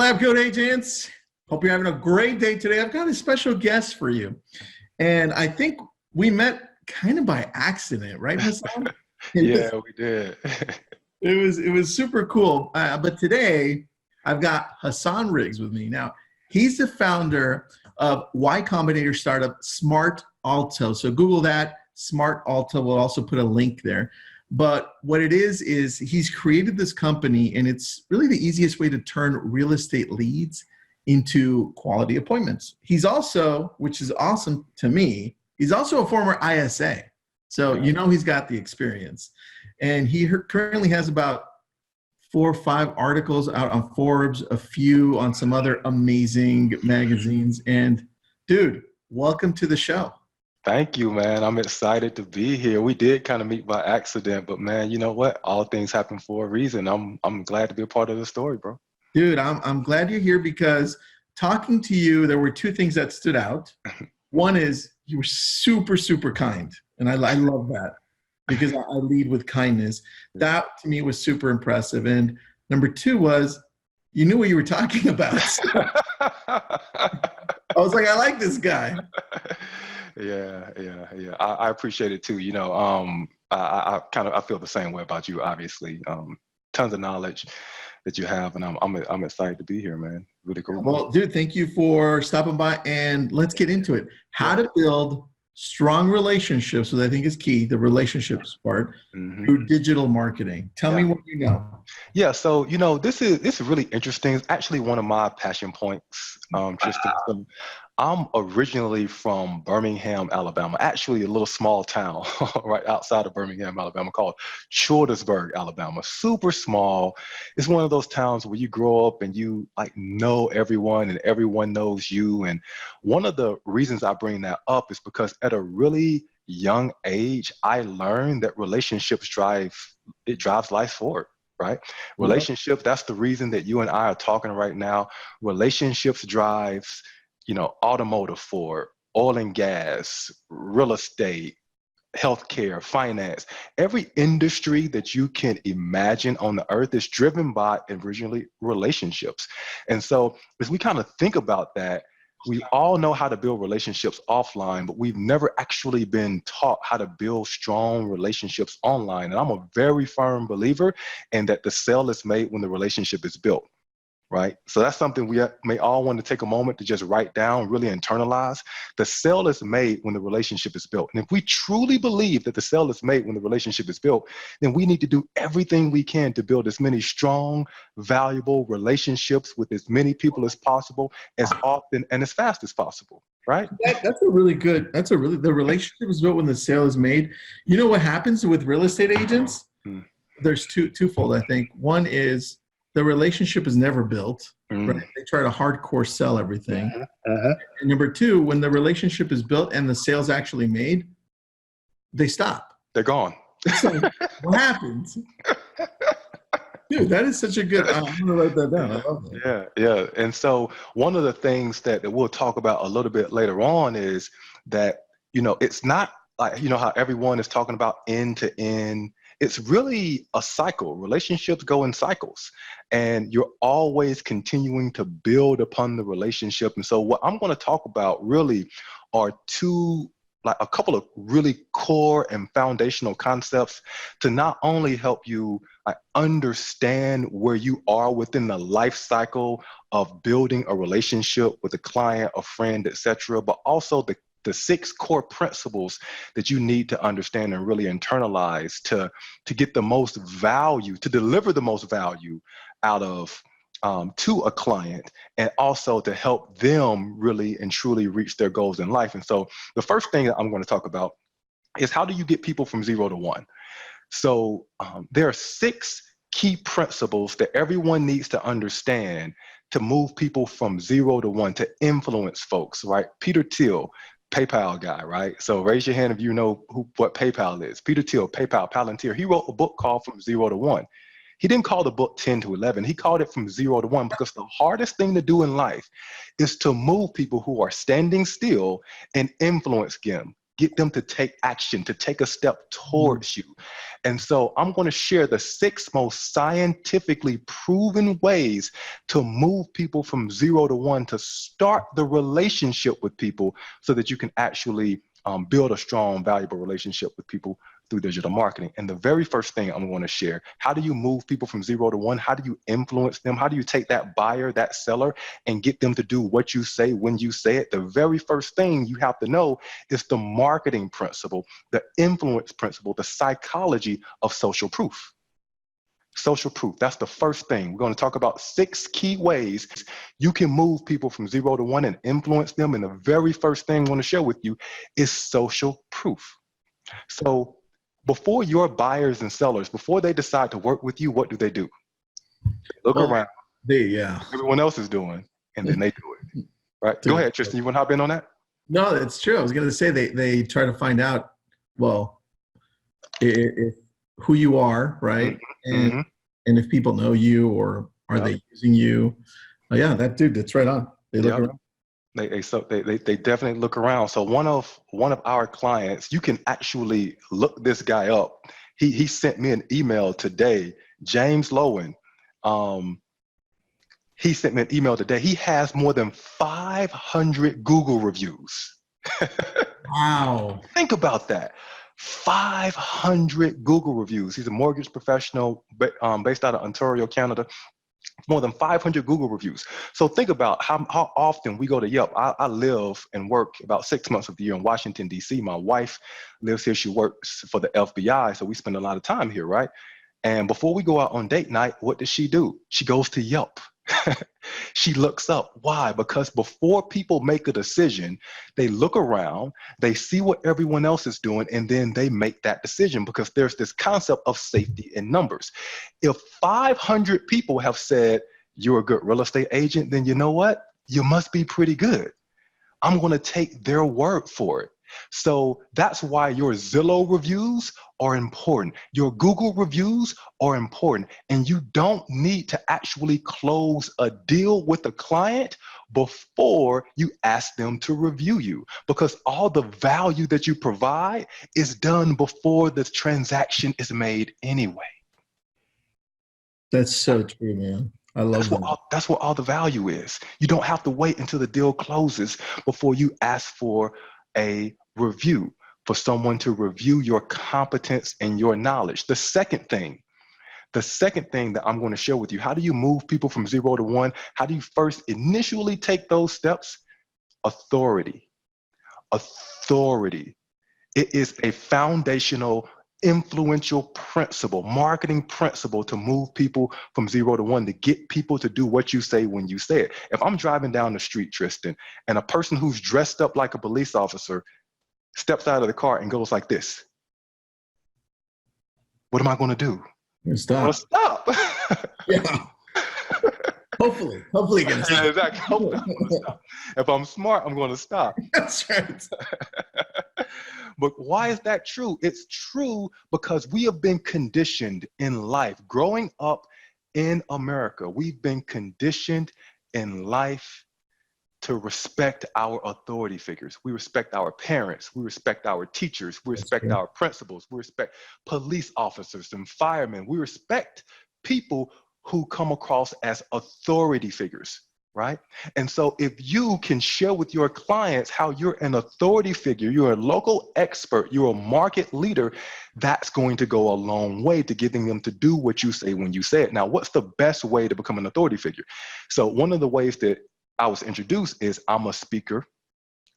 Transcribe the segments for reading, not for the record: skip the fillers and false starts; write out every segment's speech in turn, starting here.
LabCoat Agents. Hope you're having a great day today. I've got a special guest for you. And I think we met kind of by accident, right, Hassan? Yeah, we did. It was super cool. But today, I've got Hassan Rigs with me. Now, he's the founder of Y Combinator startup Smart Alto. So Google that, Smart Alto. We'll also put a link there. But what it is he's created this company, and it's really the easiest way to turn real estate leads into quality appointments. He's also, which is awesome to me, he's also a former ISA. So you know he's got the experience. And he currently has about 4 or 5 articles out on Forbes, a few on some other amazing magazines. And dude, welcome to the show. Thank you, man. I'm excited to be here. We did kind of meet by accident, but man, you know what? All things happen for a reason. I'm glad to be a part of the story, bro. Dude, I'm glad you're here because talking to you, there were 2 things that stood out. One is you were super, super kind. And I love that because I lead with kindness. That to me was super impressive. And number 2 was you knew what you were talking about. I was like, I like this guy. Yeah. I appreciate it too. You know, I feel the same way about you, obviously. Tons of knowledge that you have, and I'm excited to be here, man. Really cool. Well, dude, thank you for stopping by, and let's get into it. How to build strong relationships, which I think is key, the relationships part, through digital marketing. Tell me what you know. Yeah, so you know, this is really interesting. It's actually one of my passion points. Tristan. I'm originally from Birmingham, Alabama, actually a little small town right outside of Birmingham, Alabama called Childersburg, Alabama. Super small. It's one of those towns where you grow up and you like know everyone and everyone knows you. And one of the reasons I bring that up is because at a really young age, I learned that relationships drives life forward. Right? Relationships, that's the reason that you and I are talking right now. Relationships drives, you know, automotive for oil and gas, real estate, healthcare, finance. Every industry that you can imagine on the earth is driven by originally relationships. And so as we kind of think about that, we all know how to build relationships offline, but we've never actually been taught how to build strong relationships online. And I'm a very firm believer in that the sale is made when the relationship is built, right? So that's something we may all want to take a moment to just write down, really internalize. The sale is made when the relationship is built. And if we truly believe that the sale is made when the relationship is built, then we need to do everything we can to build as many strong, valuable relationships with as many people as possible, as often and as fast as possible, right? The relationship is built when the sale is made. You know what happens with real estate agents? There's twofold, I think. One is the relationship is never built, right? They try to hardcore sell everything. And number 2, when the relationship is built and the sale's actually made, they stop. They're gone. So what happens? Dude, that is such a good, I'm going to write that down. I love that. Yeah. And so one of the things that we'll talk about a little bit later on is that, you know, it's not like, you know, how everyone is talking about end to end. It's really a cycle. Relationships go in cycles, and you're always continuing to build upon the relationship. And so what I'm going to talk about really are a couple of really core and foundational concepts to not only help you understand where you are within the life cycle of building a relationship with a client, a friend, etc., but also the 6 core principles that you need to understand and really internalize to get the most value, to deliver the most value out of to a client, and also to help them really and truly reach their goals in life. And so the first thing that I'm going to talk about is how do you get people from 0 to 1? So there are 6 key principles that everyone needs to understand to move people from 0 to 1, to influence folks, right? Peter Thiel, PayPal guy, right? So raise your hand if you know what PayPal is. Peter Thiel, PayPal, Palantir. He wrote a book called From 0 to 1. He didn't call the book 10 to 11. He called it From 0 to 1 because the hardest thing to do in life is to move people who are standing still and influence them, get them to take action, to take a step towards you. And so I'm going to share the 6 most scientifically proven ways to move people from 0 to 1, to start the relationship with people so that you can actually build a strong, valuable relationship with people through digital marketing. And the very first thing I'm going to share, how do you move people from 0 to 1? How do you influence them? How do you take that buyer, that seller, and get them to do what you say when you say it? The very first thing you have to know is the marketing principle, the influence principle, the psychology of social proof. Social proof, that's the first thing. We're going to talk about 6 key ways you can move people from 0 to 1 and influence them. And the very first thing I want to share with you is social proof. So before your buyers and sellers, before they decide to work with you, what do? They look around. Everyone else is doing, and then they do it. Right? Go ahead, Tristan. You want to hop in on that? No, it's true. I was going to say they try to find out, well, who you are, right? And if people know you, or are they using you? Oh, yeah, that's right on. They look around. They definitely look around. So one of our clients, you can actually look this guy up. He sent me an email today, James Lowen. He sent me an email today. He has more than 500 Google reviews. Wow. Think about that. 500 Google reviews. He's a mortgage professional based out of Ontario, Canada. More than 500 Google reviews. So think about how often we go to Yelp. I live and work about 6 months of the year in Washington, D.C. My wife lives here. She works for the FBI, so we spend a lot of time here, right? And before we go out on date night, what does she do? She goes to Yelp. She looks up. Why? Because before people make a decision, they look around, they see what everyone else is doing, and then they make that decision, because there's this concept of safety in numbers. If 500 people have said you're a good real estate agent, then you know what? You must be pretty good. I'm going to take their word for it. So that's why your Zillow reviews are important. Your Google reviews are important. And you don't need to actually close a deal with a client before you ask them to review you, because all the value that you provide is done before the transaction is made anyway. That's so true, man. I love that. That's what all the value is. You don't have to wait until the deal closes before you ask for a review, for someone to review your competence and your knowledge. The second thing that I'm going to share with you, how do you move people from 0 to 1? How do you first initially take those steps? Authority. It is a foundational, influential principle, marketing principle, to move people from 0 to 1, to get people to do what you say when you say it. If I'm driving down the street, Tristan, and a person who's dressed up like a police officer steps out of the car and goes like this, what am I going to do? Stop. Stop. Yeah. Hopefully gonna stop. Yeah, exactly. Hopefully I'm gonna stop. If I'm smart, I'm going to stop. That's right. But why is that true? It's true because we have been conditioned in life. Growing up in America, we've been conditioned in life to respect our authority figures. We respect our parents. We respect our teachers. We respect our principals. We respect police officers and firemen. We respect people who come across as authority figures, right? And so if you can share with your clients how you're an authority figure, you're a local expert, you're a market leader, that's going to go a long way to getting them to do what you say when you say it. Now, what's the best way to become an authority figure? So one of the ways that I was introduced is I'm a speaker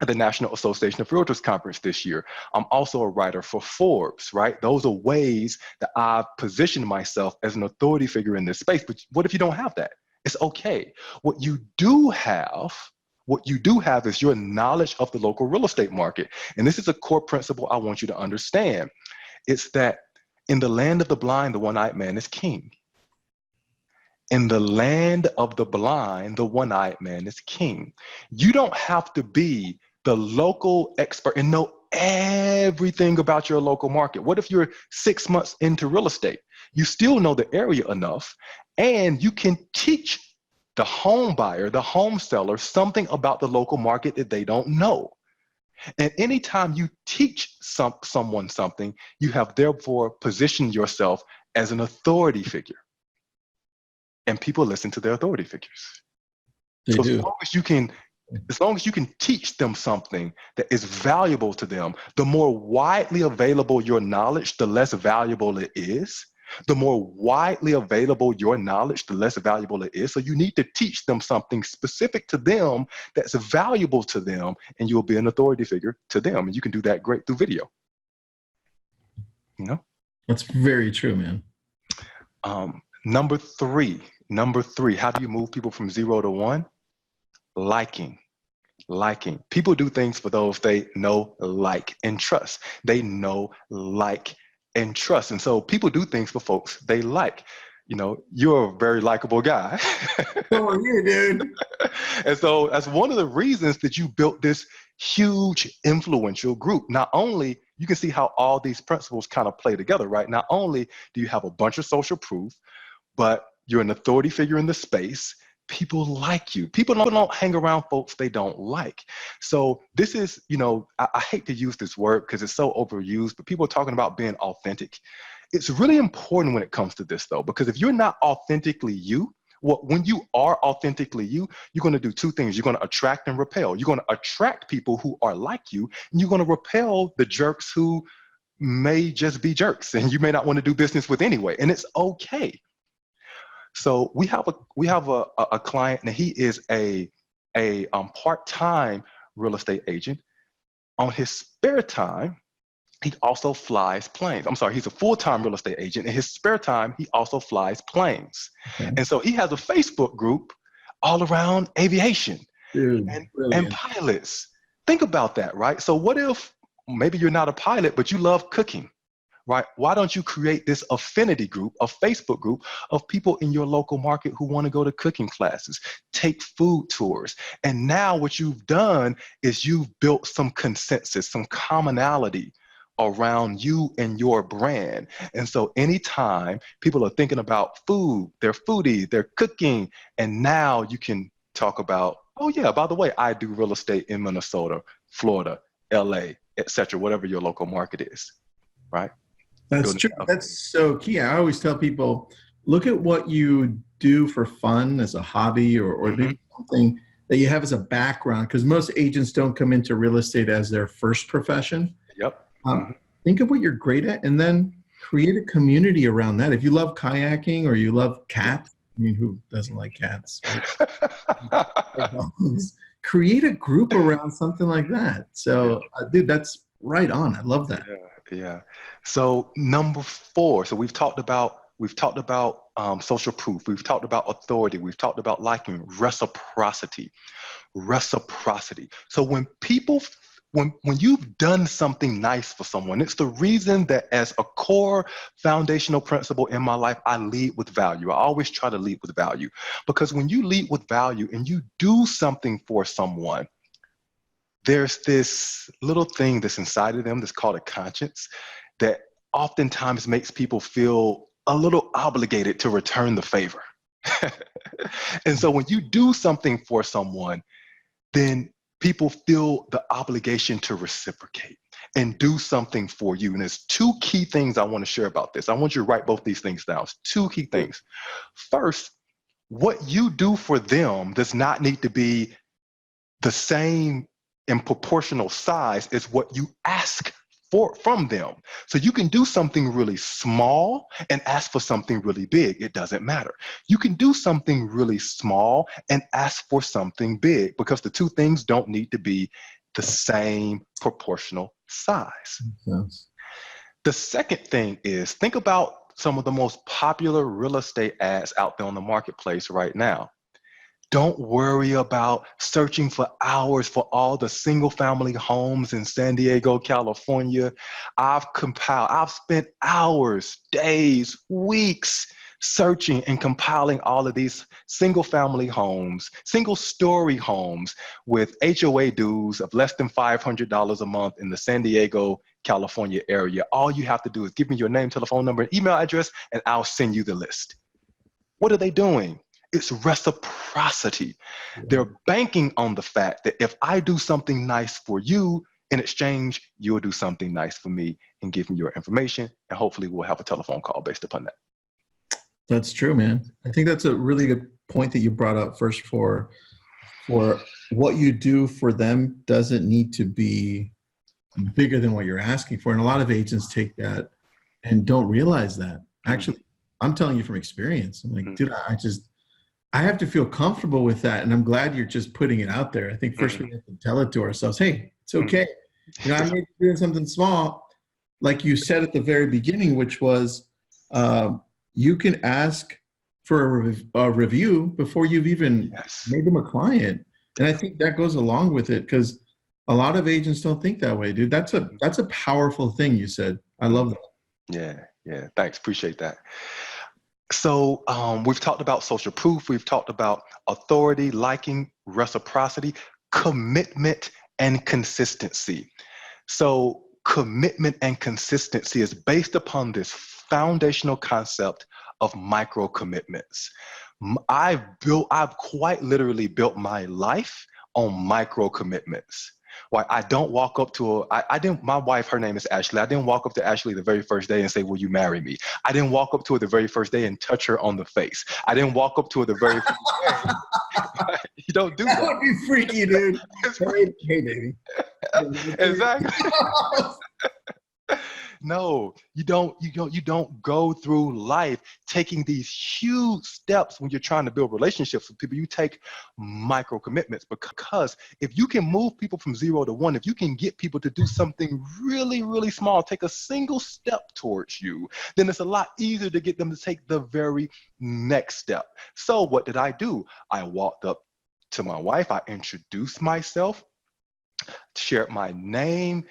at the National Association of Realtors Conference this year. I'm also a writer for Forbes, right? Those are ways that I've positioned myself as an authority figure in this space. But what if you don't have that? It's okay. What you do have is your knowledge of the local real estate market. And this is a core principle I want you to understand. It's that in the land of the blind, the one-eyed man is king. In the land of the blind, the one-eyed man is king. You don't have to be the local expert and know everything about your local market. What if you're 6 months into real estate? You still know the area enough, and you can teach the home buyer, the home seller, something about the local market that they don't know. And anytime you teach someone something, you have therefore positioned yourself as an authority figure. And people listen to their authority figures. They So do. as long as you can teach them something that is valuable to them, the more widely available your knowledge, the less valuable it is. The more widely available your knowledge, the less valuable it is. So you need to teach them something specific to them that's valuable to them, and you'll be an authority figure to them. And you can do that great through video. You know? That's very true, man. Number three, how do you move people from 0 to 1? Liking. People do things for those they know, like, and trust. They know, like, and trust. And so people do things for folks they like. You know, you're a very likable guy. So are you, dude. And so that's one of the reasons that you built this huge influential group. Not only, you can see how all these principles kind of play together, right? Not only do you have a bunch of social proof, but you're an authority figure in the space. People like you. People don't hang around folks they don't like. So this is, you know, I hate to use this word because it's so overused, but people are talking about being authentic. It's really important when it comes to this, though, because if you're not authentically you, when you are authentically you, you're going to do two things. You're going to attract and repel. You're going to attract people who are like you, and you're going to repel the jerks who may just be jerks and you may not want to do business with anyway, and it's okay. So we have a client, and he is a part-time real estate agent. On his spare time, he also flies planes. I'm sorry, he's a full-time real estate agent. In his spare time, he also flies planes. Okay. And so he has a Facebook group all around aviation. Dude, and pilots. Think about that, right? So what if maybe you're not a pilot, but you love cooking? Right? Why don't you create this affinity group, a Facebook group of people in your local market who want to go to cooking classes, take food tours? And now what you've done is you've built some consensus, some commonality around you and your brand. And so anytime people are thinking about food, they're foodie, they're cooking, and now you can talk about, oh yeah, by the way, I do real estate in Minnesota, Florida, LA, etc., whatever your local market is, right? That's true. That's so key. I always tell people, look at what you do for fun as a hobby or maybe something that you have as a background, because most agents don't come into real estate as their first profession. Yep. Think of what you're great at and then create a community around that. If you love kayaking or you love cats, I mean, who doesn't like cats? Right? Create a group around something like that. So, dude, that's right on. I love that. Yeah. So number 4. So we've talked about social proof. We've talked about authority. We've talked about liking, reciprocity. So when you've done something nice for someone, it's the reason that as a core foundational principle in my life, I lead with value. I always try to lead with value, because when you lead with value and you do something for someone, there's this little thing that's inside of them that's called a conscience that oftentimes makes people feel a little obligated to return the favor. And so when you do something for someone, then people feel the obligation to reciprocate and do something for you. And there's 2 key things I want to share about this. I want you to write both these things down. 2 key things. First, what you do for them does not need to be the same in proportional size is what you ask for from them. So you can do something really small and ask for something really big. It doesn't matter. You can do something really small and ask for something big, because the 2 things don't need to be the same proportional size. Yes. The second thing is, think about some of the most popular real estate ads out there on the marketplace right now. Don't worry about searching for hours for all the single family homes in San Diego, California. I've spent hours, days, weeks searching and compiling all of these single family homes, single story homes with HOA dues of less than $500 a month in the San Diego, California area. All you have to do is give me your name, telephone number, and email address, and I'll send you the list. What are they doing? It's reciprocity. They're banking on the fact that if I do something nice for you, In exchange, you'll do something nice for me and give me your information, and hopefully we'll have a telephone call based upon that. That's true, man. I think that's a really good point that you brought up first for what you do for them doesn't need to be bigger than what you're asking for. And a lot of agents take that and don't realize that. Actually, I'm telling you from experience. I'm like, dude, I have to feel comfortable with that. And I'm glad you're just putting it out there. I think first we have to tell it to ourselves. Hey, it's okay. You know, I may be doing something small, like you said at the very beginning, which was you can ask for a review before you've even made them a client. And I think that goes along with it because a lot of agents don't think that way, dude. That's a powerful thing you said. I love that. Yeah. Thanks. Appreciate that. So we've talked about social proof. We've talked about authority, liking, reciprocity, commitment, and consistency. So commitment and consistency is based upon this foundational concept of micro commitments. I've quite literally built my life on micro commitments. Why I don't walk up to my wife, her name is Ashley. I didn't walk up to Ashley the very first day and say, will you marry me? I didn't walk up to her the very first day and touch her on the face. I didn't walk up to her the very first day. You don't do that. That would be freaky, dude. Hey, baby. Exactly. No, you don't go through life taking these huge steps when you're trying to build relationships with people. You take micro commitments because if you can move people from 0 to 1, if you can get people to do something really, really small, take a single step towards you, then it's a lot easier to get them to take the very next step. So what did I do? I walked up to my wife. I introduced myself, shared my name,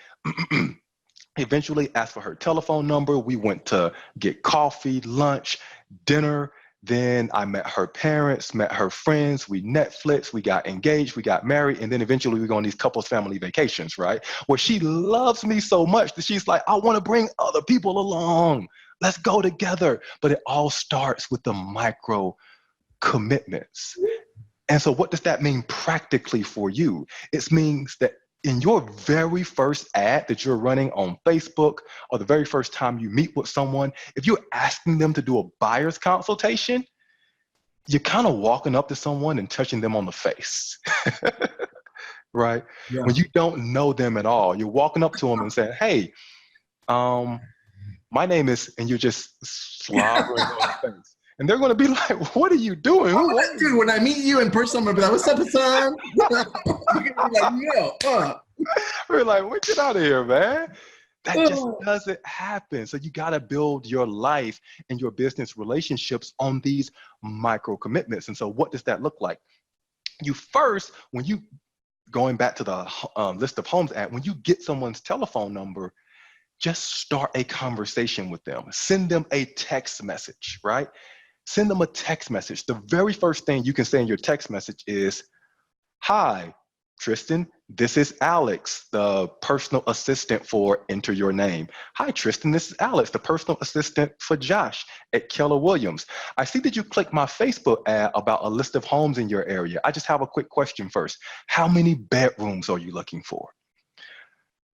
eventually asked for her telephone number. We went to get coffee, lunch, dinner. Then I met her parents, met her friends. We Netflix, we got engaged, we got married. And then eventually we go on these couples family vacations, right? Where she loves me so much that she's like, I want to bring other people along. Let's go together. But it all starts with the micro commitments. And so what does that mean practically for you? It means that in your very first ad that you're running on Facebook, or the very first time you meet with someone, if you're asking them to do a buyer's consultation, you're kind of walking up to someone and touching them on the face, right? Yeah. When you don't know them at all, you're walking up to them and saying, hey, my name is, and you're just slobbering on the face. And they're going to be like, what are you doing? Dude, when I meet you in person, I'm going to be like, what's up, Hassan? You're going to be like, no. We're like, well, get out of here, man. That just doesn't happen. So you got to build your life and your business relationships on these micro commitments. And so what does that look like? You first, when you, going back to the list of homes ad, when you get someone's telephone number, just start a conversation with them. Send them a text message, right? Send them a text message. The very first thing you can say in your text message is, hi, Tristan, this is Alex, the personal assistant for enter your name. Hi, Tristan, this is Alex, the personal assistant for Josh at Keller Williams. I see that you clicked my Facebook ad about a list of homes in your area. I just have a quick question first. How many bedrooms are you looking for?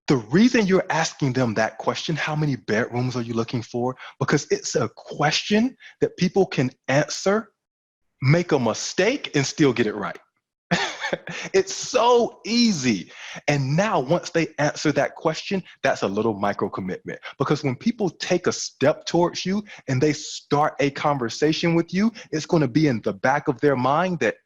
The reason you're asking them that question, how many bedrooms are you looking for? Because it's a question that people can answer, make a mistake, and still get it right. It's so easy. And now once they answer that question, that's a little micro commitment. Because when people take a step towards you and they start a conversation with you, it's going to be in the back of their mind that,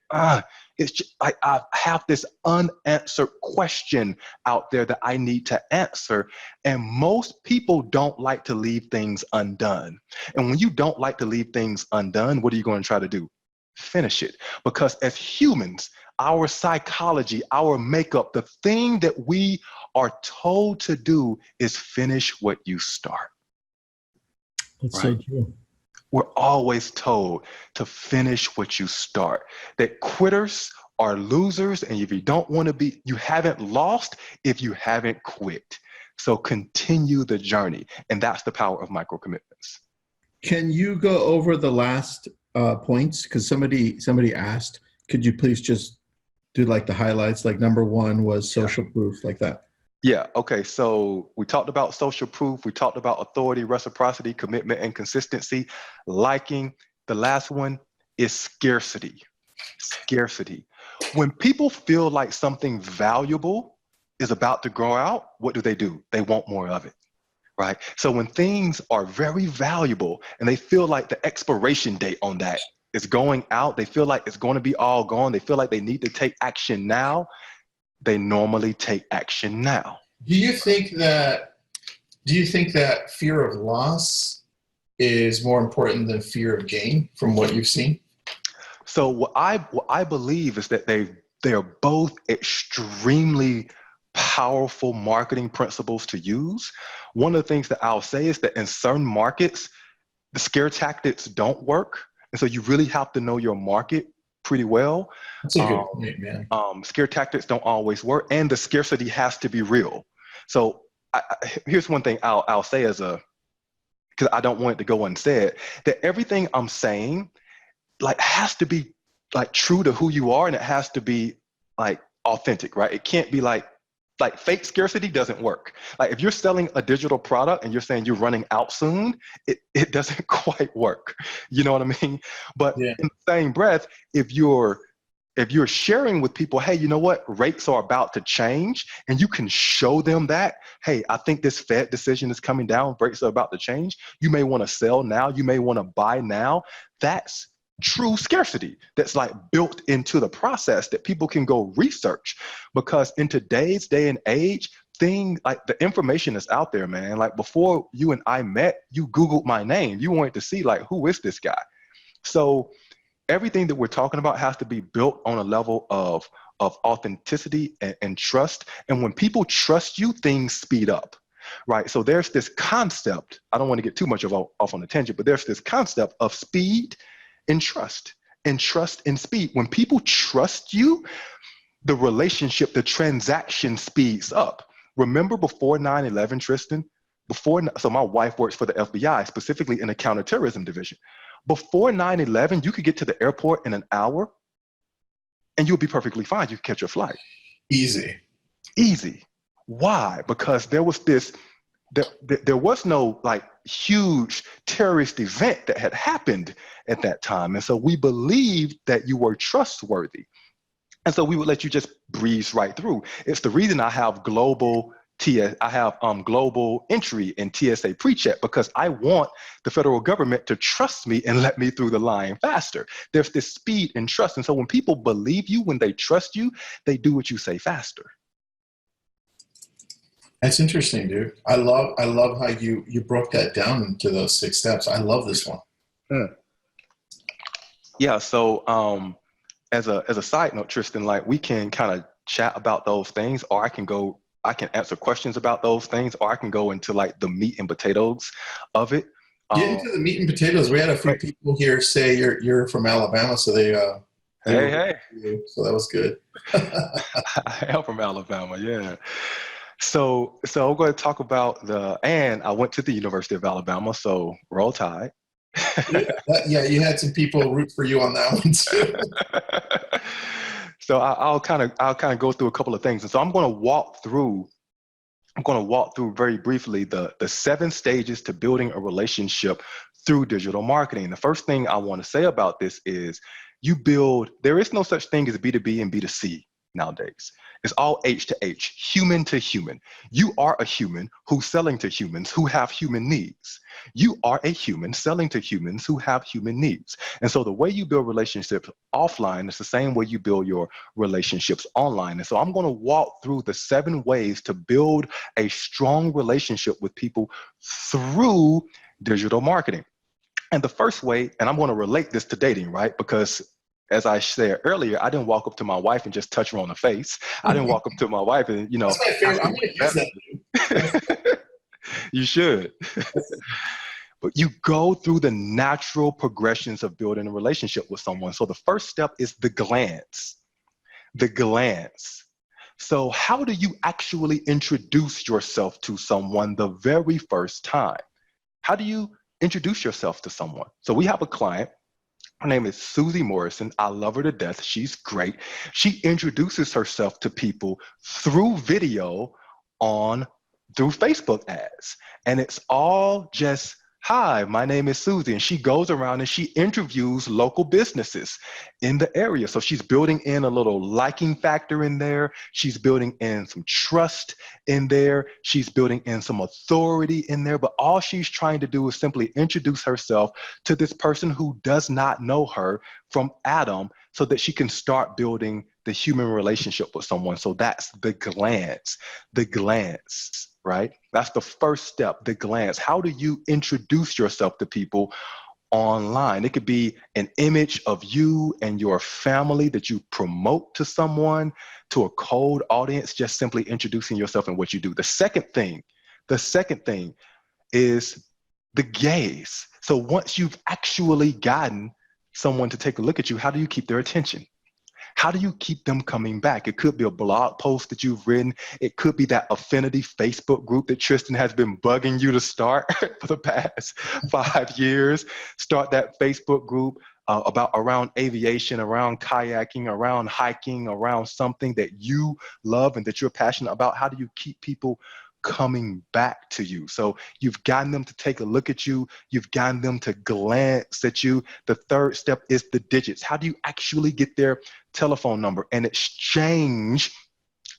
it's just, I have this unanswered question out there that I need to answer. And most people don't like to leave things undone. And when you don't like to leave things undone, what are you going to try to do? Finish it. Because as humans, our psychology, our makeup, the thing that we are told to do is finish what you start. That's right? So true. We're always told to finish what you start. That quitters are losers, and if you don't want to be, you haven't lost if you haven't quit. So continue the journey, and that's the power of micro commitments. Can you go over the last points? Because somebody asked, could you please just do like the highlights? Like number 1 was social proof, like that. Yeah. Okay. So we talked about social proof. We talked about authority, reciprocity, commitment, and consistency. Liking. The last one is scarcity. Scarcity. When people feel like something valuable is about to grow out, what do? They want more of it, right? So when things are very valuable and they feel like the expiration date on that is going out, they feel like it's going to be all gone, they feel like they need to take action now, they normally take action now. Do you think that fear of loss is more important than fear of gain from what you've seen? So what I believe is that they are both extremely powerful marketing principles to use. One of the things that I'll say is that in certain markets, the scare tactics don't work. And so you really have to know your market pretty well. That's a good point, man. Scare tactics don't always work, and the scarcity has to be real. So here's one thing I'll say because I don't want it to go unsaid, that everything I'm saying like has to be like true to who you are, and it has to be like authentic, right? It can't be like fake scarcity doesn't work. Like if you're selling a digital product and you're saying you're running out soon, it doesn't quite work. You know what I mean? But Yeah. in the same breath, if you're sharing with people, hey, you know what, rates are about to change, and you can show them that, hey, I think this Fed decision is coming down, rates are about to change. You may want to sell now, you may want to buy now. That's true scarcity that's like built into the process that people can go research, because in today's day and age, like the information is out there, man. Like before you and I met, you Googled my name, you wanted to see like, who is this guy? So everything that we're talking about has to be built on a level of authenticity and trust. And when people trust you, things speed up, right? So there's this concept, I don't want to get too much off on a tangent, but there's this concept of speed and trust and speed. When people trust you, the relationship, the transaction speeds up. Remember before 9/11, Tristan, so my wife works for the FBI, specifically in the counterterrorism division. Before 9/11, you could get to the airport in an hour and you'll be perfectly fine. You could catch your flight. Easy. Why? Because there was no like huge terrorist event that had happened at that time. And so we believed that you were trustworthy. And so we would let you just breeze right through. It's the reason I have global entry in TSA PreCheck, because I want the federal government to trust me and let me through the line faster. There's this speed and trust. And so when people believe you, when they trust you, they do what you say faster. That's interesting, dude. I love how you broke that down into those 6 steps. I love this one. Yeah. So as a side note, Tristan, like we can kind of chat about those things, or I can answer questions about those things, or I can go into like the meat and potatoes of it. Get into the meat and potatoes. We had a few people here say you're from Alabama, so they hey. So that was good. I am from Alabama, yeah. So I'm going to talk about and I went to the University of Alabama, so roll tide. Yeah, you had some people root for you on that one too. So I'll kind of go through a couple of things, and so I'm going to walk through very briefly the 7 stages to building a relationship through digital marketing. The first thing I want to say about this is there is no such thing as B2B and B2C nowadays. It's all H to H, human to human. You are a human who's selling to humans who have human needs. You are a human selling to humans who have human needs. And so the way you build relationships offline is the same way you build your relationships online. And so I'm going to walk through the 7 ways to build a strong relationship with people through digital marketing. And the first way, and I'm going to relate this to dating, right? Because as I said earlier, I didn't walk up to my wife and just touch her on the face. I didn't walk up to my wife and, That's my favorite. I'm going to use that. You should. But you go through the natural progressions of building a relationship with someone. So the first step is the glance. The glance. So how do you actually introduce yourself to someone the very first time? How do you introduce yourself to someone? So we have a client. Her name is Susie Morrison. I love her to death. She's great. She introduces herself to people through video on through Facebook ads. And it's all just, hi, my name is Susie. And she goes around and she interviews local businesses in the area. So she's building in a little liking factor in there. She's building in some trust in there. She's building in some authority in there. But all she's trying to do is simply introduce herself to this person who does not know her from Adam, so that she can start building the human relationship with someone. So that's the glance, right? That's the first step, the glance. How do you introduce yourself to people online? It could be an image of you and your family that you promote to someone, to a cold audience, just simply introducing yourself and what you do. The second thing is the gaze. So once you've actually gotten someone to take a look at you, how do you keep their attention? How do you keep them coming back? It could be a blog post that you've written. It could be that affinity Facebook group that Tristan has been bugging you to start for the past 5 years. Start that Facebook group around aviation, around kayaking, around hiking, around something that you love and that you're passionate about. How do you keep people coming back to you? So you've gotten them to take a look at you. You've gotten them to glance at you. The third step is the digits. How do you actually get their telephone number and exchange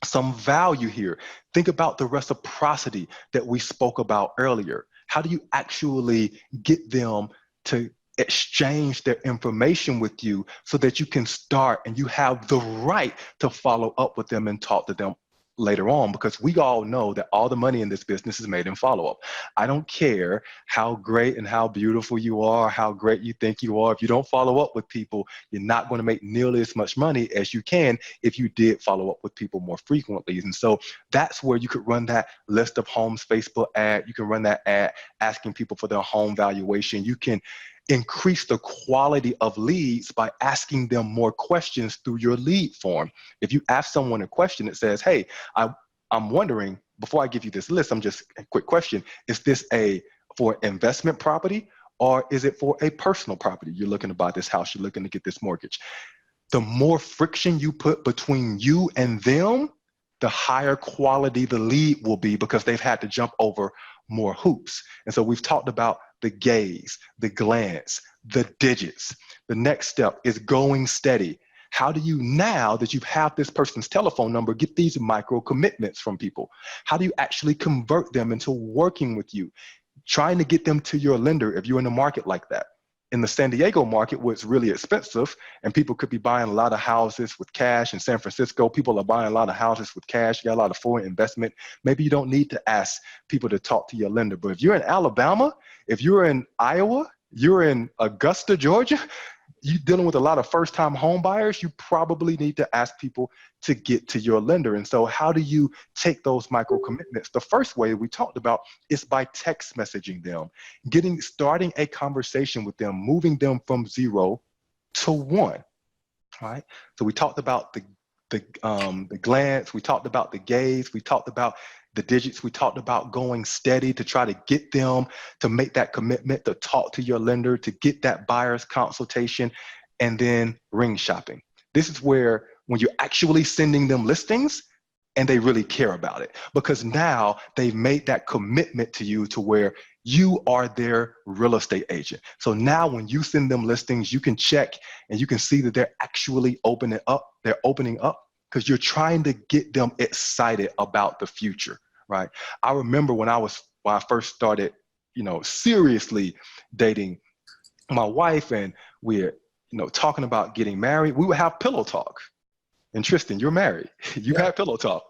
some value here? Think about the reciprocity that we spoke about earlier. How do you actually get them to exchange their information with you so that you can start and you have the right to follow up with them and talk to them later on? Because we all know that all the money in this business is made in follow-up. I don't care how great and how beautiful you are, how great you think you are. If you don't follow up with people, you're not going to make nearly as much money as you can if you did follow up with people more frequently. And so that's where you could run that list of homes Facebook ad. You can run that ad asking people for their home valuation. You can increase the quality of leads by asking them more questions through your lead form. If you ask someone a question that says, hey, I'm wondering, before I give you this list, a quick question, is this for investment property or is it for a personal property? You're looking to buy this house, you're looking to get this mortgage. The more friction you put between you and them, the higher quality the lead will be, because they've had to jump over more hoops. And so we've talked about the gaze, the glance, the digits. The next step is going steady. How do you, now that you have this person's telephone number, get these micro commitments from people? How do you actually convert them into working with you? Trying to get them to your lender if you're in a market like that. In the San Diego market, where it's really expensive and people could be buying a lot of houses with cash. In San Francisco, people are buying a lot of houses with cash. You got a lot of foreign investment. Maybe you don't need to ask people to talk to your lender. But if you're in Alabama, if you're in Iowa, you're in Augusta, Georgia, you're dealing with a lot of first-time home buyers, you probably need to ask people to get to your lender. And so how do you take those micro commitments? The first way we talked about is by text messaging them, starting a conversation with them, moving them from 0 to 1, right? So we talked about the glance, we talked about the gaze, we talked about the digits, we talked about going steady to try to get them to make that commitment, to talk to your lender, to get that buyer's consultation, and then ring shopping. This is where, when you're actually sending them listings and they really care about it, because now they've made that commitment to you to where you are their real estate agent. So now when you send them listings, you can check and you can see that they're actually opening up, because you're trying to get them excited about the future, right? I remember when I first started, seriously dating my wife, and we're, talking about getting married, we would have pillow talk. And Tristan, you're married. You've had pillow talk.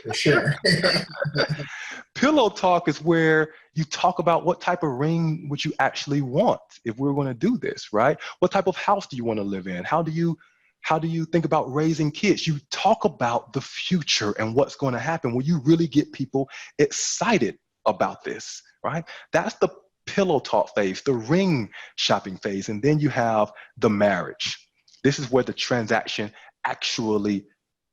For sure. Pillow talk is where you talk about what type of ring would you actually want if we're going to do this, right? What type of house do you want to live in? How do you think about raising kids? You talk about the future and what's going to happen when you really get people excited about this, right? That's the pillow talk phase, the ring shopping phase. And then you have the marriage. This is where the transaction actually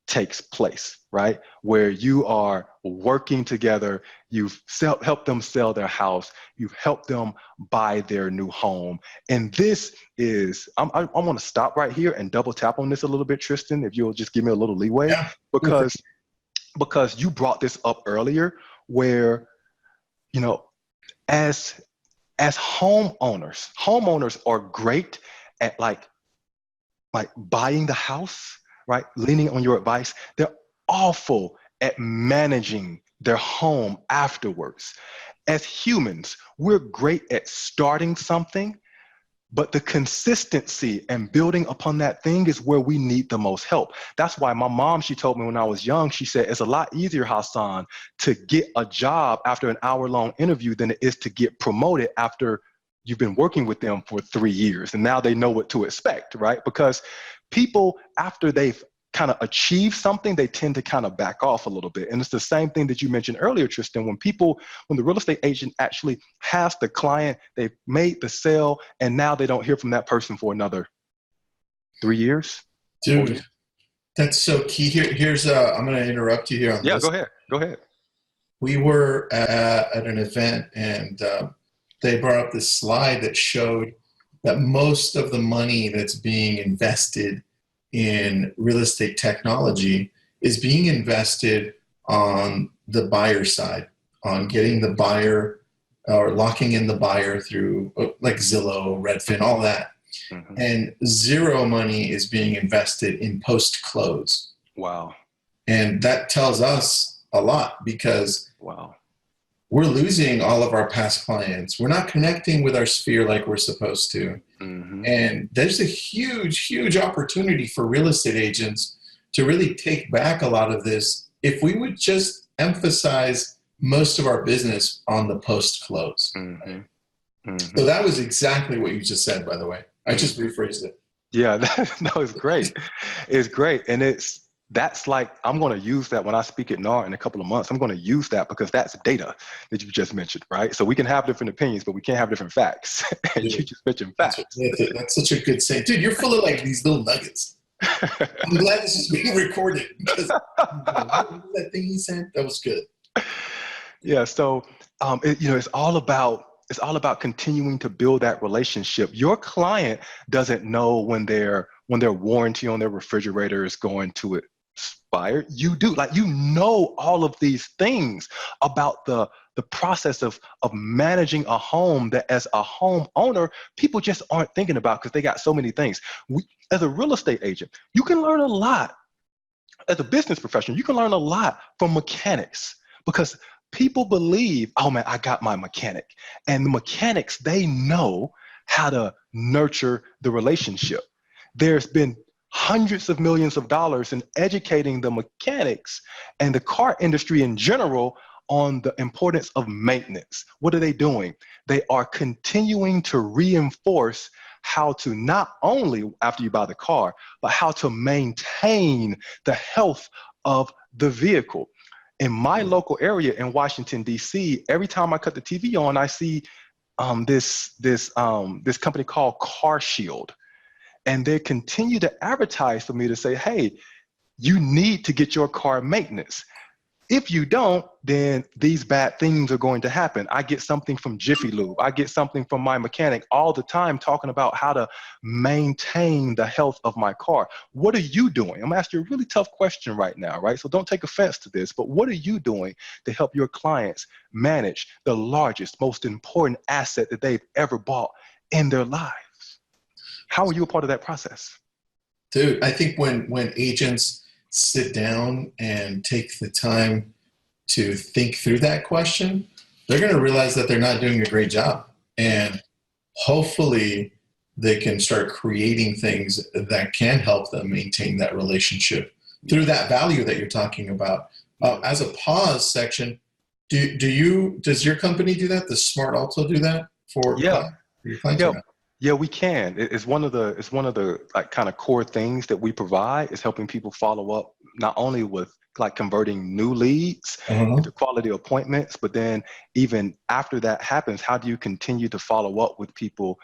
takes place, right? Where you are working together, you've helped them sell their house, you've helped them buy their new home. And this is, I want to stop right here and double tap on this a little bit, Tristan, if you'll just give me a little leeway, because because you brought this up earlier, where, you know, as homeowners are great at like buying the house, right? Leaning on your advice. They're awful at managing their home afterwards. As humans, we're great at starting something, but the consistency and building upon that thing is where we need the most help. That's why my mom, she told me when I was young, she said, it's a lot easier, Hassan, to get a job after an hour-long interview than it is to get promoted after you've been working with them for 3 years. And now they know what to expect, right? Because people, after they've kind of achieve something, they tend to kind of back off a little bit. And it's the same thing that you mentioned earlier, Tristan, when the real estate agent actually has the client, they've made the sale, and now they don't hear from that person for another 3 years. Dude, that's so key. Here's I'm going to interrupt you here on this. Yeah, go ahead. We were at an event, and they brought up this slide that showed that most of the money that's being invested in real estate technology is being invested on the buyer side, on getting the buyer or locking in the buyer through like Zillow, Redfin, all that. Mm-hmm. And zero money is being invested in post-close. Wow. And that tells us a lot, because wow, we're losing all of our past clients. We're not connecting with our sphere like we're supposed to. Mm-hmm. And there's a huge, huge opportunity for real estate agents to really take back a lot of this if we would just emphasize most of our business on the post-close. Mm-hmm. Mm-hmm. So that was exactly what you just said, by the way. I just rephrased it. Yeah, no, it's great. It's great. And that's like, I'm going to use that when I speak at NAR in a couple of months. I'm going to use that because that's data that you just mentioned, right? So we can have different opinions, but we can't have different facts. And you just mentioned facts. That's such a good saying. Dude, you're full of like these little nuggets. I'm glad this is being recorded, because that thing he said, that was good. Yeah, so it's all about continuing to build that relationship. Your client doesn't know when their warranty on their refrigerator is going to expire. You do. Like, you know all of these things about the process of managing a home that, as a homeowner, people just aren't thinking about because they got so many things. As a real estate agent, you can learn a lot. As a business professional, you can learn a lot from mechanics, because people believe, oh man, I got my mechanic. And the mechanics, they know how to nurture the relationship. There's been hundreds of millions of dollars in educating the mechanics and the car industry in general on the importance of maintenance. What are they doing? They are continuing to reinforce how to not only, after you buy the car, but how to maintain the health of the vehicle. In my local area in Washington, D.C., every time I cut the TV on, I see this company called Car Shield. And they continue to advertise for me to say, hey, you need to get your car maintenance. If you don't, then these bad things are going to happen. I get something from Jiffy Lube. I get something from my mechanic all the time talking about how to maintain the health of my car. What are you doing? I'm asking you a really tough question right now, right? So don't take offense to this, but what are you doing to help your clients manage the largest, most important asset that they've ever bought in their lives? How are you a part of that process? Dude, I think when agents sit down and take the time to think through that question, they're going to realize that they're not doing a great job. And hopefully they can start creating things that can help them maintain that relationship through that value that you're talking about. As a pause section, does your company do that? Does Smart Alto do that for your clients? Yeah. Yeah, we can. It's one of the like kind of core things that we provide, is helping people follow up not only with like converting new leads into quality appointments, but then even after that happens, how do you continue to follow up with people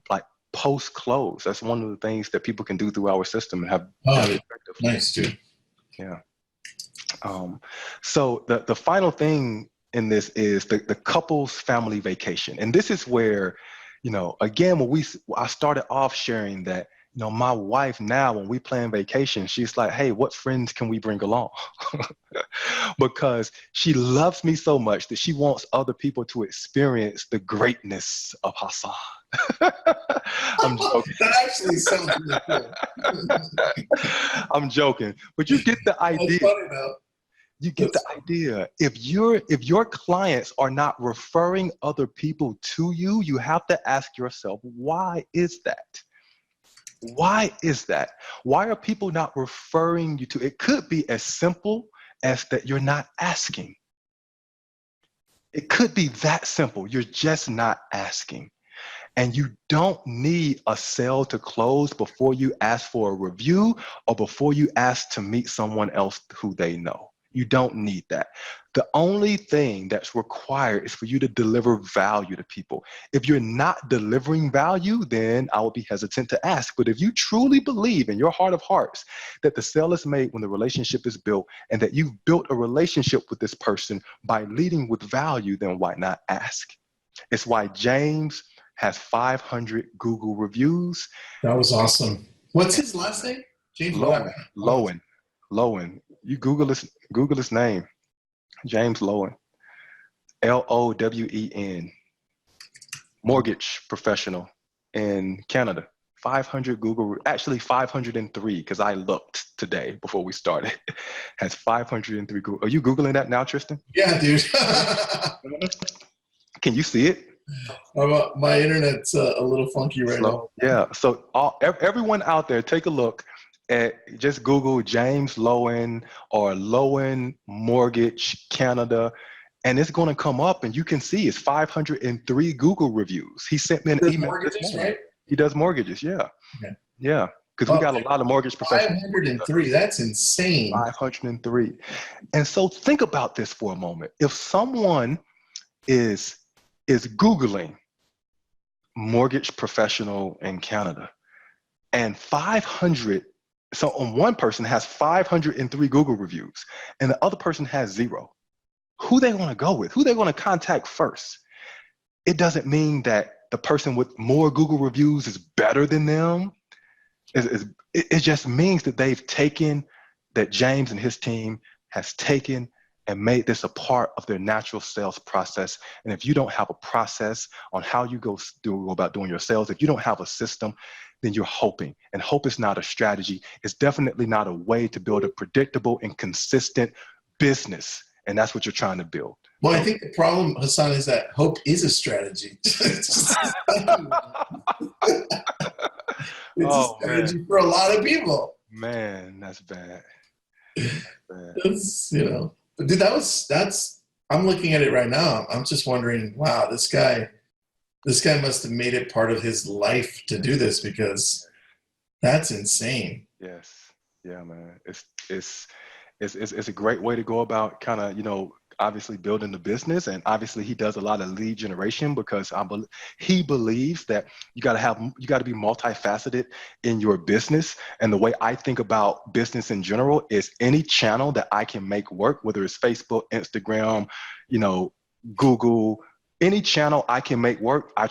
like post close? That's one of the things that people can do through our system and have very effective. Nice, dude. Yeah. So the final thing in this is the couple's family vacation, and this is where, again, I started off sharing that You know, my wife now, when we plan vacation, she's like, hey, what friends can we bring along? Because she loves me so much that she wants other people to experience the greatness of Hassan. I'm joking. That actually sounds really cool. I'm joking, but you get the That's idea. funny though. You get the idea. If your clients are not referring other people to you, you have to ask yourself, why is that? Why is that? Why are people not referring you to? It could be as simple as that you're not asking. It could be that simple. You're just not asking. And you don't need a sale to close before you ask for a review or before you ask to meet someone else who they know. You don't need that. The only thing that's required is for you to deliver value to people. If you're not delivering value, then I will be hesitant to ask. But if you truly believe in your heart of hearts that the sale is made when the relationship is built and that you've built a relationship with this person by leading with value, then why not ask? It's why James has 500 Google reviews. That was awesome. What's his last name? James Lowen. You Google his name. James Lowen. Lowen. Mortgage professional in Canada. 500 Google, actually 503, because I looked today before we started. Has 503 Google. Are you Googling that now, Tristan? Yeah, dude. Can you see it? My internet's a little funky right now. Yeah, so everyone out there, take a look at, just Google James Lowen or Lowen Mortgage Canada, and it's going to come up and you can see it's 503 Google reviews. He sent me an email this morning. Right? He does mortgages, yeah. Okay. Yeah, because we got a lot of mortgage professionals. 503, that's insane. 503. And so think about this for a moment. If someone is Googling mortgage professional in Canada and 500, so on one person has 503 Google reviews and the other person has 0, who they want to go with, who they want to contact first. It doesn't mean that the person with more Google reviews is better than them. It just means that that James and his team has taken and made this a part of their natural sales process. And if you don't have a process on how you go about doing your sales, if you don't have a system, then you're hoping. And hope is not a strategy. It's definitely not a way to build a predictable and consistent business. And that's what you're trying to build. Well, I think the problem, Hassan, is that hope is a strategy. It's a strategy for a lot of people. Man, that's bad. That's, dude, I'm looking at it right now. I'm just wondering, wow, this guy must have made it part of his life to do this, because that's insane. Yes. Yeah, man. It's a great way to go about kind of, obviously building the business. And obviously he does a lot of lead generation, because he believes that you got to be multifaceted in your business. And the way I think about business in general is any channel that I can make work, whether it's Facebook, Instagram, Google, any channel I can make work, I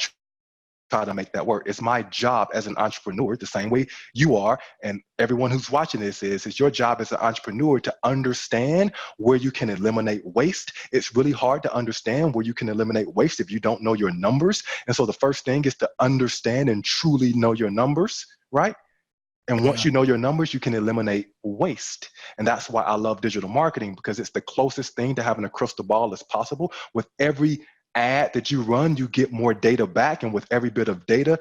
try to make that work. It's my job as an entrepreneur, the same way you are, and everyone who's watching this it's your job as an entrepreneur to understand where you can eliminate waste. It's really hard to understand where you can eliminate waste if you don't know your numbers. And so the first thing is to understand and truly know your numbers, right? And once you know your numbers, you can eliminate waste. And that's why I love digital marketing, because it's the closest thing to having a crystal ball as possible. With every ad that you run, you get more data back, and with every bit of data,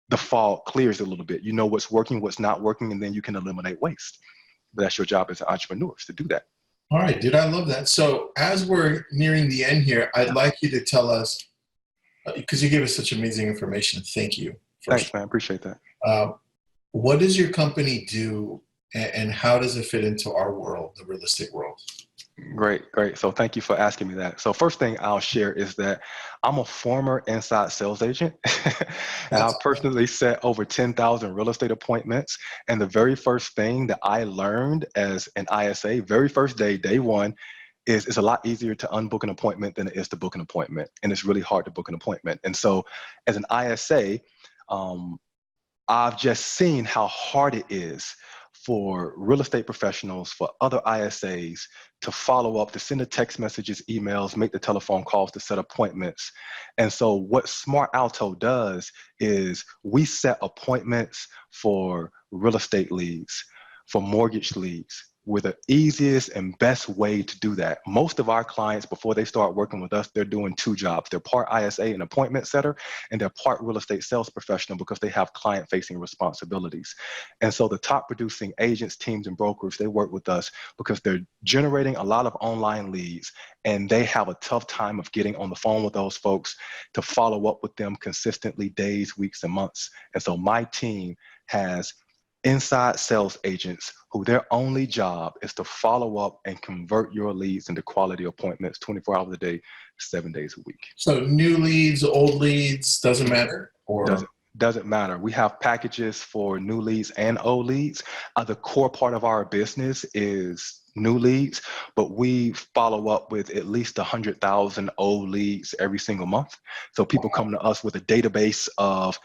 the fog clears a little bit. You know what's working, what's not working, and then you can eliminate waste. But that's your job as an entrepreneur, is to do that. All right, dude, I love that. So as we're nearing the end here, I'd like you to tell us, because you gave us such amazing information. Thank you. Thanks, man. I appreciate that. What does your company do, and how does it fit into our world, the real estate world? Great. So thank you for asking me that. So first thing I'll share is that I'm a former inside sales agent, and I've personally set over 10,000 real estate appointments. And the very first thing that I learned as an ISA, very first day one, is it's a lot easier to unbook an appointment than it is to book an appointment. And it's really hard to book an appointment. And so as an ISA, I've just seen how hard it is for real estate professionals, for other ISAs to follow up, to send the text messages, emails, make the telephone calls, to set appointments. And so what Smart Alto does is we set appointments for real estate leads, for mortgage leads. We're the easiest and best way to do that. Most of our clients, before they start working with us, they're doing two jobs. They're part ISA and appointment setter, and they're part real estate sales professional because they have client-facing responsibilities. And so the top producing agents, teams, and brokers, they work with us because they're generating a lot of online leads, and they have a tough time of getting on the phone with those folks to follow up with them consistently, days, weeks, and months. And so my team has inside sales agents who their only job is to follow up and convert your leads into quality appointments 24 hours a day, 7 days a week. So new leads, old leads, doesn't matter? Or Doesn't matter. We have packages for new leads and old leads. The core part of our business is new leads, but we follow up with at least 100,000 old leads every single month. So people come to us with a database of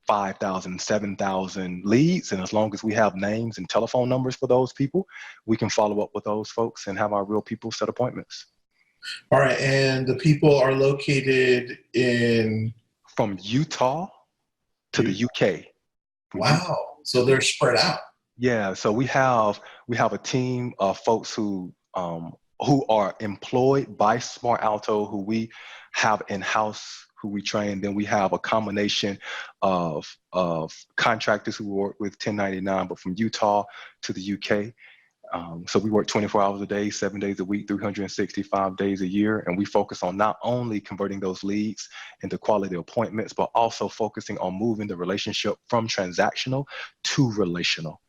5,000, 7,000 leads. And as long as we have names and telephone numbers for those people, we can follow up with those folks and have our real people set appointments. All right. And the people are located in? From Utah to the UK. Wow. So they're spread out. Yeah. So we have a team of folks who are employed by Smart Alto, who we have in-house, who we train. Then we have a combination of contractors who work with 1099, but from Utah to the UK. So we work 24 hours a day, 7 days a week, 365 days a year. And we focus on not only converting those leads into quality appointments, but also focusing on moving the relationship from transactional to relational.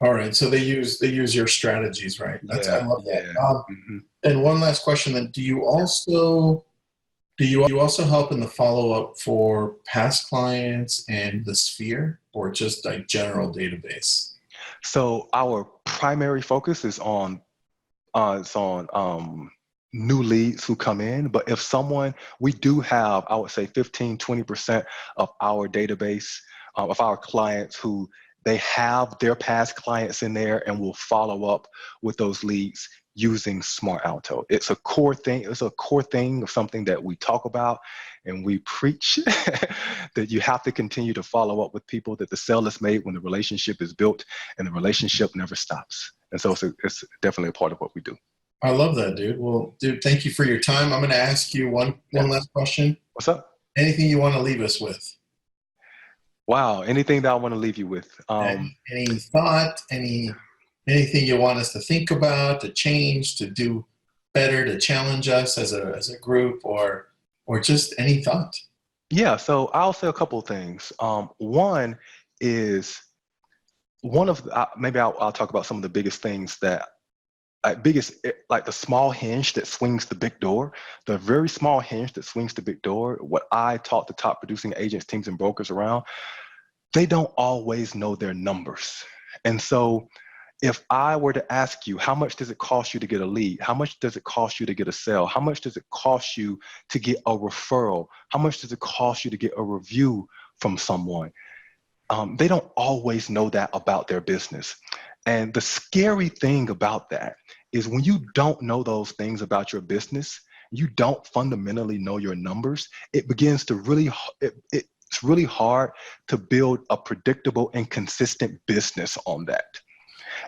All right. So they use your strategies, right? I love that. Yeah. And one last question then, do you also help in the follow-up for past clients and the sphere, or just like general database? So our primary focus is on new leads who come in, but if someone, we do have, I would say 15, 20% of our database of our clients who they have their past clients in there and will follow up with those leads using Smart Alto. It's a core thing. It's a core thing of something that we talk about and we preach that you have to continue to follow up with people, that the sale is made when the relationship is built and the relationship never stops. And so it's definitely a part of what we do. I love that, dude. Well, dude, thank you for your time. I'm going to ask you one last question. What's up? Anything you want to leave us with? Wow. Anything that I want to leave you with? Any thought, anything you want us to think about, to change, to do better, to challenge us as a group, or just any thought? Yeah, so I'll say a couple of things. One is maybe I'll talk about some of the biggest things that like the small hinge that swings the big door, the very small hinge that swings the big door. What I taught the top producing agents, teams, and brokers around, they don't always know their numbers. And so if I were to ask you, how much does it cost you to get a lead? How much does it cost you to get a sale? How much does it cost you to get a referral? How much does it cost you to get a review from someone? They don't always know that about their business. And the scary thing about that is when you don't know those things about your business, you don't fundamentally know your numbers, it begins to it's really hard to build a predictable and consistent business on that.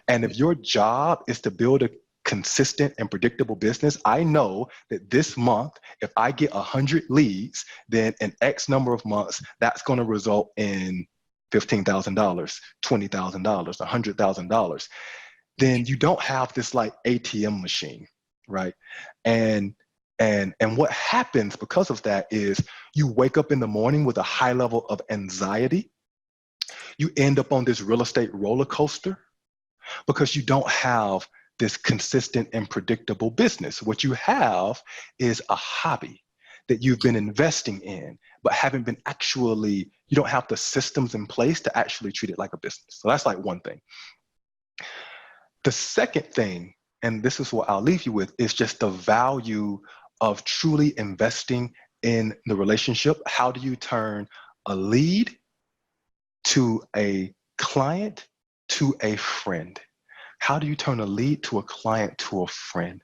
And if your job is to build a consistent and predictable business, I know that this month, if I get 100 leads, then in X number of months, that's going to result in $15,000, $20,000, $100,000. Then you don't have this like ATM machine, right? And what happens because of that is you wake up in the morning with a high level of anxiety. You end up on this real estate roller coaster because you don't have this consistent and predictable business. What you have is a hobby that you've been investing in, but haven't been you don't have the systems in place to actually treat it like a business. So that's like one thing. The second thing, and this is what I'll leave you with, is just the value of truly investing in the relationship. How do you turn a lead to a client to a friend? How do you turn a lead to a client to a friend?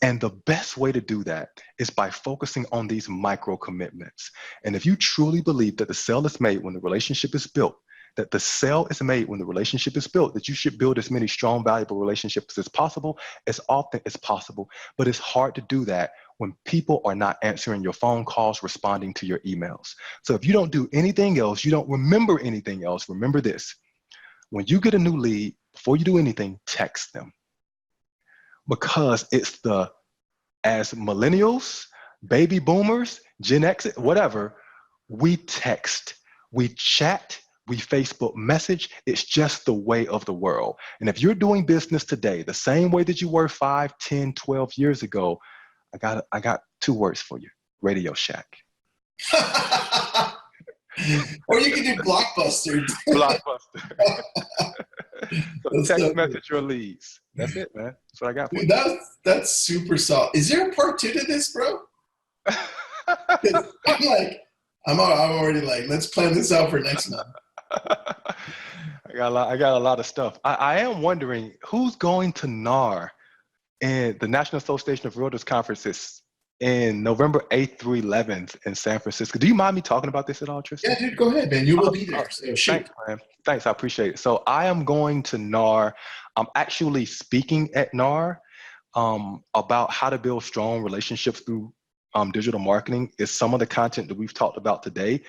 And the best way to do that is by focusing on these micro commitments. And if you truly believe that the sale is made when the relationship is built, that the sale is made when the relationship is built, that you should build as many strong, valuable relationships as possible, as often as possible. But it's hard to do that when people are not answering your phone calls, responding to your emails. So if you don't do anything else, you don't remember anything else, remember this. When you get a new lead, before you do anything, text them. Because it's as millennials, baby boomers, Gen X, whatever, we text, we chat, we Facebook message. It's just the way of the world. And if you're doing business today, the same way that you were 5, 10, 12 years ago, I got 2 words for you: Radio Shack. Or you can do Blockbuster. Blockbuster. So text message your leads. That's it, man. That's what I got for you. That's super solid. Is there a part 2 to this, bro? I'm already like, let's plan this out for next month. I got a lot of stuff. I am wondering who's going to NAR in the National Association of Realtors conferences in November 8th through 11th in San Francisco. Do you mind me talking about this at all, Tristan? Yeah, dude, go ahead, man. You will be there. So shoot. Thanks, man. Thanks, I appreciate it. So I am going to NAR. I'm actually speaking at NAR about how to build strong relationships through digital marketing. Is some of the content that we've talked about today.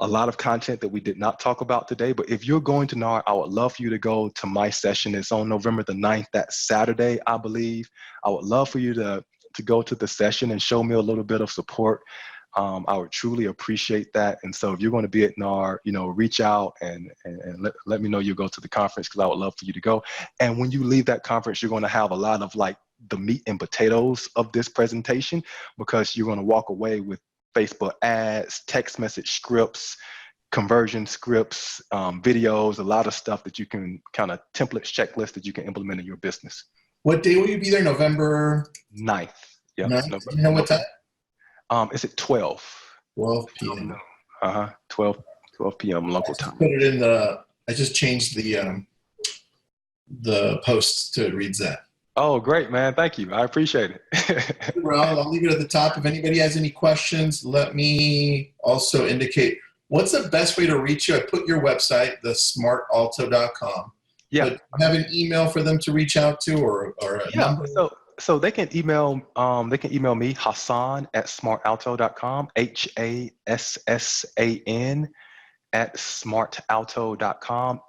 A lot of content that we did not talk about today. But if you're going to NAR, I would love for you to go to my session. It's on November the 9th, that Saturday, I believe. I would love for you to go to the session and show me a little bit of support. I would truly appreciate that. And so if you're going to be at NAR, reach out and let me know you go to the conference, because I would love for you to go. And when you leave that conference, you're going to have a lot of like the meat and potatoes of this presentation, because you're going to walk away with Facebook ads, text message scripts, conversion scripts, videos, a lot of stuff that you can kind of templates, checklists that you can implement in your business. What day will you be there? November 9th. Yeah. 9th? Do you know what time? It's at 12. 12 p.m. 12 p.m. local time. Put it in I just changed the posts to it reads that. Oh, great, man. Thank you. I appreciate it. Well, I'll leave it at the top. If anybody has any questions, let me also indicate what's the best way to reach you. I put your website, thesmartalto.com. Yeah. But have an email for them to reach out to, or a number? So they can email me, Hassan at smartalto.com, HASSAN at smartalto.com,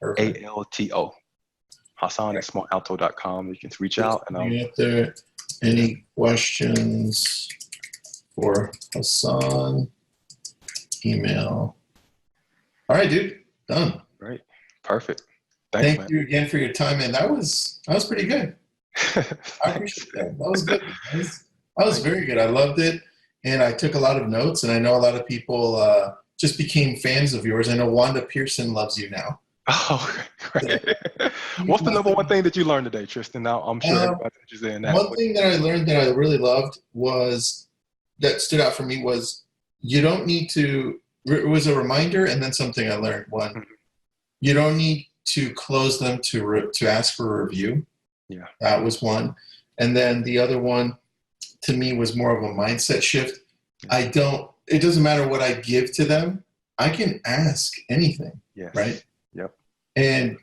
SMARTALTO. Hassan at smartalto.com. You can reach out. And if there are any questions for Hassan, email. All right, dude. Done. Great. Perfect. Thanks, man. You again for your time, man. That was pretty good. I appreciate that. That was good. That was very good. I loved it, and I took a lot of notes. And I know a lot of people just became fans of yours. I know Wanda Pearson loves you now. Oh, great. What's the number one thing that you learned today, Tristan? Now, I'm sure everybody's interested in that. One thing that I learned that I really loved that stood out for me was you don't need to. It was a reminder, and then something I learned. One, you don't need to close them to ask for a review. Yeah, that was one. And then the other one, to me, was more of a mindset shift. It doesn't matter what I give to them. I can ask anything. Yes. Right. Yep. And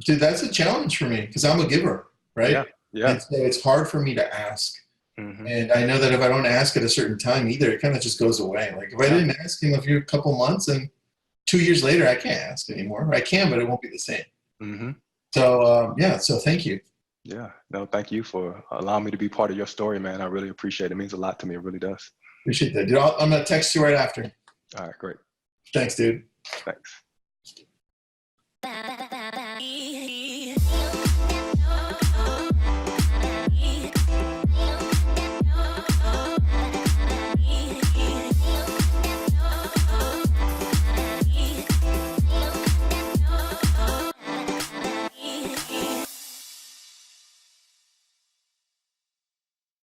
dude, that's a challenge for me because I'm a giver, right? Yeah. Yeah. And so it's hard for me to ask. Mm-hmm. And I know that if I don't ask at a certain time either, it kind of just goes away. Like if I didn't ask in a couple months, and 2 years later, I can't ask anymore. I can, but it won't be the same. Mm-hmm. So so thank you. Yeah. No, thank you for allowing me to be part of your story, man. I really appreciate it. It means a lot to me. It really does. Appreciate that, dude. I'm going to text you right after. All right, great. Thanks, dude. Thanks.